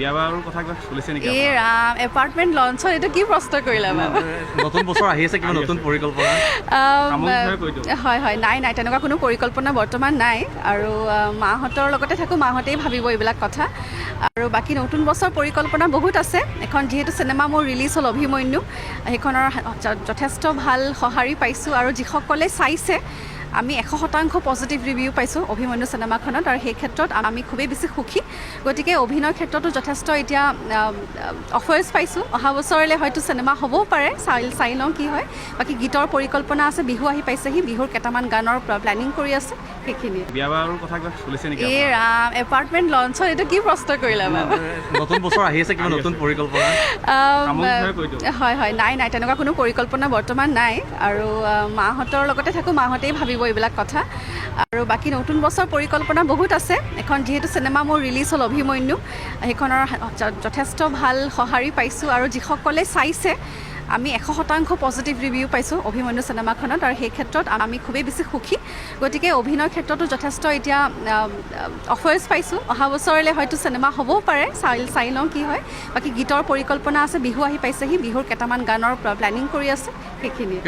বিয়াবাৰৰ কথা কিবা চলিছে নেকি? এই এপাৰ্টমেণ্ট লঞ্চত এইটো কি প্ৰশ্ন কৰিলা বাৰু? নতুন বছৰ আহি আছে, কিবা নতুন পৰিকল্পনা? হয় হয়, নাই তেনেকুৱা কোনো পৰিকল্পনা বৰ্তমান নাই। আৰু মাহঁতৰ লগতে থাকোঁ, মাহঁতেই ভাবিব এইবিলাক কথা। আৰু বাকী নতুন বছৰ পৰিকল্পনা বহুত আছে। এখন যিহেতু চিনেমা মোৰ ৰিলিজ হ'ল অভিমন্যু, সেইখনৰ যথেষ্ট ভাল সঁহাৰি পাইছোঁ। আৰু যিসকলে চাইছে, আমি 100% পজিটিভ ৰিভিউ পাইছোঁ অভিমন্যু চিনেমাখনত, আৰু সেই ক্ষেত্ৰত আমি খুবেই বেছি সুখী। গতিকে অভিনয়ৰ ক্ষেত্ৰতো যথেষ্ট এতিয়া অফাৰ্ছ পাইছোঁ। অহা বছৰলৈ হয়তো চিনেমা হ'বও পাৰে, চাই লওঁ কি হয়। বাকী গীতৰ পৰিকল্পনা আছে, বিহু আহি পাইছেহি, বিহুৰ কেইটামান গানৰ প্লেনিং কৰি আছে, সেইখিনিয়ে। বিয়াবাৰৰ কথা কিবা চলিছে নেকি? এই এপাৰ্টমেণ্ট লঞ্চত এইটো কি প্ৰশ্ন কৰিলা বাৰু? নতুন বছৰ আহি আছে, কিবা নতুন পৰিকল্পনা? হয় হয়, নাই তেনেকুৱা কোনো পৰিকল্পনা বৰ্তমান নাই। আৰু মাহঁতৰ লগতে থাকোঁ, মাহঁতেই ভাবিব এইবিলাক কথা। আৰু বাকী নতুন বছৰ পৰিকল্পনা বহুত আছে। এখন যিহেতু চিনেমা মোৰ ৰিলিজ হ'ল অভিমন্যু, সেইখনৰ যথেষ্ট ভাল সঁহাৰি পাইছোঁ। আৰু যিসকলে চাইছে, আমি 100% পজিটিভ ৰিভিউ পাইছোঁ অভিমন্যু চিনেমাখনত, আৰু সেই ক্ষেত্ৰত আমি খুবেই বেছি সুখী। গতিকে অভিনয়ৰ ক্ষেত্ৰতো যথেষ্ট এতিয়া অফাৰ্ছ পাইছোঁ। অহা বছৰলৈ হয়তো চিনেমা হ'বও পাৰে, চাই লওঁ কি হয়। বাকী গীতৰ পৰিকল্পনা আছে, বিহু আহি পাইছেহি, বিহুৰ কেইটামান গানৰ প্লেনিং কৰি আছে, সেইখিনিয়ে।